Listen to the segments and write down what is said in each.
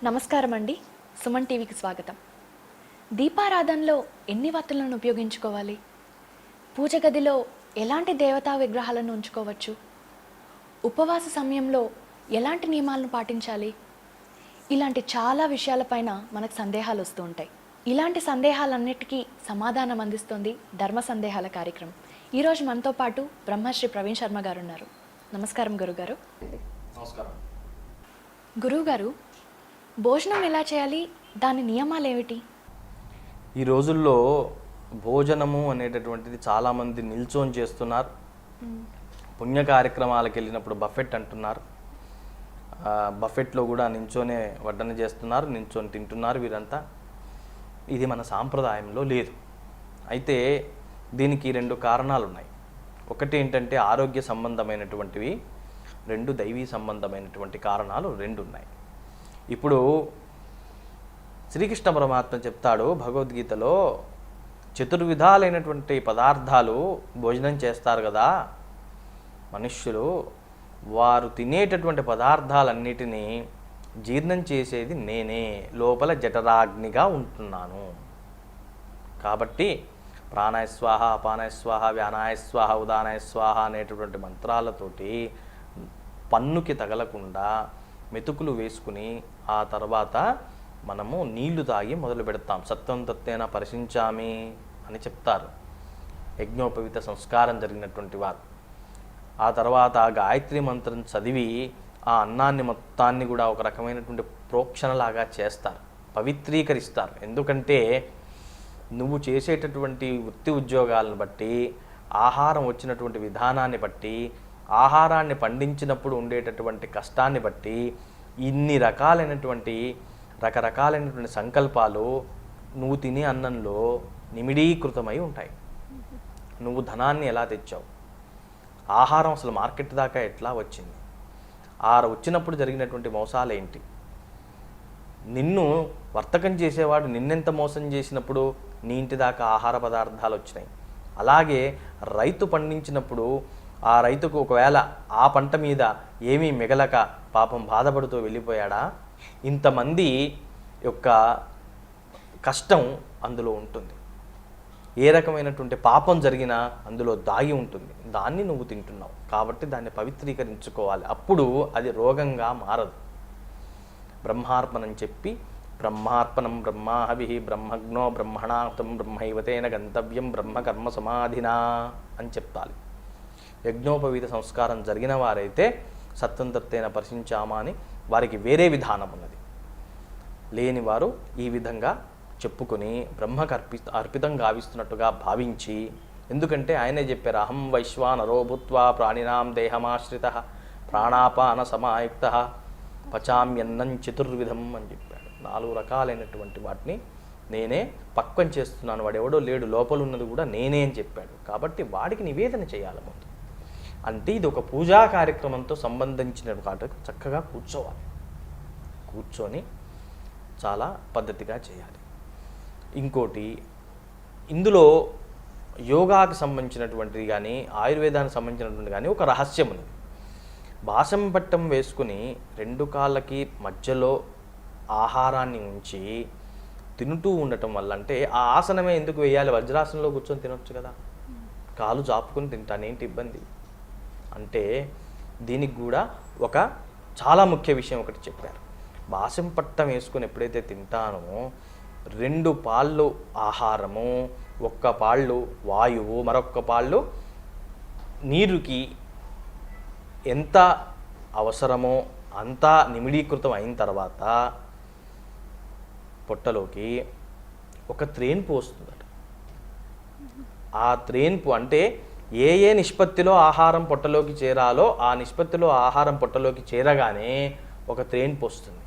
నమస్కారం అండి. సుమన్ టీవీకి స్వాగతం. దీపారాధనలో ఎన్ని వత్తులను ఉపయోగించుకోవాలి? పూజ గదిలో ఎలాంటి దేవతా విగ్రహాలను ఉంచుకోవచ్చు? ఉపవాస సమయంలో ఎలాంటి నియమాలను పాటించాలి? ఇలాంటి చాలా విషయాలపైన మనకు సందేహాలు వస్తూ ఉంటాయి. ఇలాంటి సందేహాలన్నిటికీ సమాధానం అందిస్తుంది ధర్మ సందేహాల కార్యక్రమం. ఈరోజు మనతో పాటు బ్రహ్మశ్రీ ప్రవీణ్ శర్మ గారు ఉన్నారు. నమస్కారం గురుగారు. నమస్కారం. గురువుగారు, భోజనం ఎలా చేయాలి? దాని నియమాలు ఏమిటి? ఈ రోజుల్లో భోజనము అనేటటువంటిది చాలామంది నిల్చొని చేస్తున్నారు. పుణ్య కార్యక్రమాలకు వెళ్ళినప్పుడు బఫెట్ అంటున్నారు. బఫెట్లో కూడా నించోనే వడ్డన చేస్తున్నారు, నించొని తింటున్నారు వీరంతా. ఇది మన సాంప్రదాయంలో లేదు. అయితే దీనికి రెండు కారణాలు ఉన్నాయి. ఒకటి ఏంటంటే ఆరోగ్య సంబంధమైనటువంటివి, రెండు దైవీ సంబంధమైనటువంటి కారణాలు రెండు ఉన్నాయి. ఇప్పుడు శ్రీకృష్ణ పరమాత్మ చెప్తాడు భగవద్గీతలో, చతుర్విధాలైనటువంటి పదార్థాలు భోజనం చేస్తారు కదా మనుష్యులు, వారు తినేటటువంటి పదార్థాలన్నిటినీ జీర్ణం చేసేది నేనే, లోపల జఠరాగ్నిగా ఉంటున్నాను. కాబట్టి ప్రాణాయ స్వాహ, అపానాయ స్వాహ, వ్యానాయ స్వాహ, ఉదానాయ స్వాహ అనేటటువంటి మంత్రాలతోటి పన్నుకి తగలకుండా మెతుకులు వేసుకుని ఆ తర్వాత మనము నీళ్లు తాగి మొదలు పెడతాం. సత్వం తత్తేన పరిశించామి అని చెప్తారు యజ్ఞోపవిత సంస్కారం జరిగినటువంటి వారు. ఆ తర్వాత గాయత్రి మంత్రం చదివి ఆ అన్నాన్ని మొత్తాన్ని కూడా ఒక రకమైనటువంటి ప్రోక్షణలాగా చేస్తారు, పవిత్రీకరిస్తారు. ఎందుకంటే నువ్వు చేసేటటువంటి వృత్తి ఉద్యోగాలను బట్టి, ఆహారం వచ్చినటువంటి విధానాన్ని బట్టి, ఆహారాన్ని పండించినప్పుడు ఉండేటటువంటి కష్టాన్ని బట్టి ఇన్ని రకరకాలైనటువంటి సంకల్పాలు నువ్వు తినే అన్నంలో నిమిడీకృతమై ఉంటాయి. నువ్వు ధనాన్ని ఎలా తెచ్చావు, ఆహారం అసలు మార్కెట్ దాకా ఎట్లా వచ్చింది, వచ్చినప్పుడు జరిగినటువంటి మోసాలేంటి, నిన్ను వర్తకం చేసేవాడు నిన్నెంత మోసం చేసినప్పుడు నీ ఇంటి దాకా ఆహార పదార్థాలు వచ్చినాయి. అలాగే రైతు పండించినప్పుడు ఆ రైతుకు ఒకవేళ ఆ పంట మీద ఏమీ మిగలక పాపం బాధపడుతూ వెళ్ళిపోయాడా, ఇంతమంది యొక్క కష్టం అందులో ఉంటుంది. ఏ రకమైనటువంటి పాపం జరిగినా అందులో దాగి ఉంటుంది. దాన్ని నువ్వు తింటున్నావు కాబట్టి దాన్ని పవిత్రీకరించుకోవాలి. అప్పుడు అది రోగంగా మారదు. బ్రహ్మార్పణం చెప్పి, బ్రహ్మార్పణం బ్రహ్మాహవి బ్రహ్మజ్ఞో బ్రహ్మణాహుతం బ్రహ్మైవతేన గంతవ్యం బ్రహ్మకర్మ సమాధినా అని చెప్తాలి. యజ్ఞోపవీత సంస్కారం జరిగిన వారైతే సత్వం తత్తేన పరిశించామా అని వారికి వేరే విధానం ఉన్నది. లేని వారు ఈ విధంగా చెప్పుకొని బ్రహ్మకు అర్పితం గావిస్తున్నట్టుగా భావించి, ఎందుకంటే ఆయనే చెప్పారు, అహం వైశ్వానరో భూత్వా ప్రాణినాం దేహమాశ్రిత ప్రాణాపాన సమాయుక్త పచామ్యన్నం చతుర్విధం అని చెప్పాడు. 4 రకాలైనటువంటి వాటిని నేనే పక్వం చేస్తున్నాను, వాడెవడో లేడు, లోపల ఉన్నది కూడా నేనే అని చెప్పాడు. కాబట్టి వాడికి నివేదన చేయాలి ముందు. అంటే ఇది ఒక పూజా కార్యక్రమంతో సంబంధించిన వాటికి చక్కగా కూర్చోవాలి. కూర్చొని చాలా పద్ధతిగా చేయాలి. ఇంకోటి, ఇందులో యోగాకు సంబంధించినటువంటిది కానీ ఆయుర్వేదానికి సంబంధించినటువంటి కానీ ఒక రహస్యం ఉంది. బాసం పట్టం వేసుకుని 2 కాళ్ళకి మధ్యలో ఆహారాన్ని ఉంచి తింటూ ఉండటం వల్ల, అంటే ఆ ఆసనమే ఎందుకు వేయాలి, వజ్రాసనంలో కూర్చొని తినొచ్చు కదా, కాలు చాపుకొని తింటానేంటి ఇబ్బంది అంటే, దీనికి కూడా ఒక చాలా ముఖ్య విషయం ఒకటి చెప్పారు. బాసం పట్టం వేసుకొని ఎప్పుడైతే తింటానో 2 పాళ్ళు ఆహారము, 1 పాళ్ళు వాయువు, మరొక పాళ్ళు నీరుకి ఎంత అవసరమో అంతా నిమిడీకృతం అయిన తర్వాత పొట్టలోకి ఒక త్రేన్పు వస్తుందట. ఆ త్రేన్పు అంటే ఏ నిష్పత్తిలో ఆహారం పొట్టలోకి చేరాలో ఆ నిష్పత్తిలో ఆహారం పొట్టలోకి చేరగానే ఒక త్రేన్పు వస్తుంది.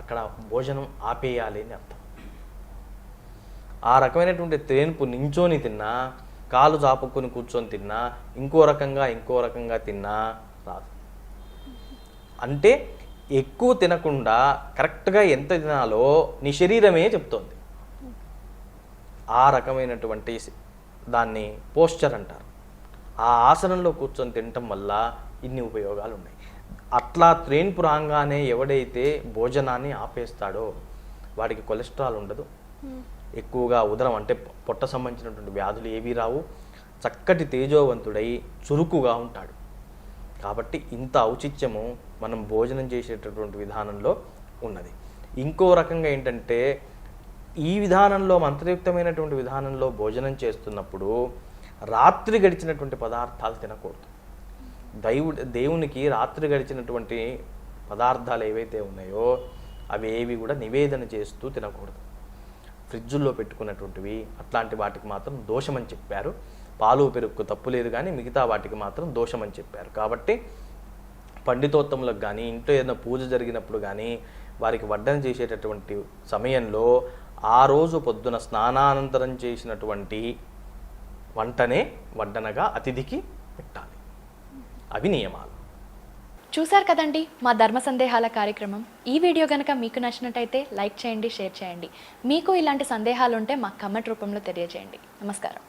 అక్కడ భోజనం ఆపేయాలి అని అర్థం. ఆ రకమైనటువంటి త్రేన్పు నించోని తిన్నా, కాలు చాపుకొని కూర్చొని తిన్నా, ఇంకో రకంగా తిన్నా రాదు. అంటే ఎక్కువ తినకుండా కరెక్ట్గా ఎంత తినాలో నీ శరీరమే చెప్తోంది. ఆ రకమైనటువంటి దాన్ని పోస్చర్ అంటారు. ఆ ఆసనంలో కూర్చొని తినటం వల్ల ఇన్ని ఉపయోగాలు ఉన్నాయి. అట్లా త్రేన్పు రాగానే ఎవడైతే భోజనాన్ని ఆపేస్తాడో వాడికి కొలెస్ట్రాల్ ఉండదు, ఎక్కువగా ఉదరం అంటే పొట్ట సంబంధించినటువంటి వ్యాధులు ఏవీ రావు, చక్కటి తేజోవంతుడై చురుకుగా ఉంటాడు. కాబట్టి ఇంత ఔచిత్యము మనం భోజనం చేసేటటువంటి విధానంలో ఉన్నది. ఇంకో రకంగా ఏంటంటే ఈ విధానంలో మంత్రయుక్తమైనటువంటి విధానంలో భోజనం చేస్తున్నప్పుడు రాత్రి గడిచినటువంటి పదార్థాలు తినకూడదు. దేవునికి రాత్రి గడిచినటువంటి పదార్థాలు ఏవైతే ఉన్నాయో అవి ఏవి కూడా నివేదన చేస్తూ తినకూడదు. ఫ్రిడ్జుల్లో పెట్టుకున్నటువంటివి అట్లాంటి వాటికి మాత్రం దోషమని చెప్పారు. పాలు పెరుగు తప్పు లేదు, కానీ మిగతా వాటికి మాత్రం దోషమని చెప్పారు. కాబట్టి పండితోత్తములకు కానీ ఇంట్లో ఏదైనా పూజ జరిగినప్పుడు కానీ వారికి వడ్డన చేసేటటువంటి సమయంలో ఆ రోజు పొద్దున స్నానానంతరం చేసినటువంటి వంటనే వడ్డనగా అతిథికి పెట్టాలి. అవి నియమాలు. చూశారు కదండి మా ధర్మ సందేహాల కార్యక్రమం. ఈ వీడియో కనుక మీకు నచ్చినట్టయితే లైక్ చేయండి, షేర్ చేయండి. మీకు ఇలాంటి సందేహాలు ఉంటే మాకు కమెంట్ రూపంలో తెలియజేయండి. నమస్కారం.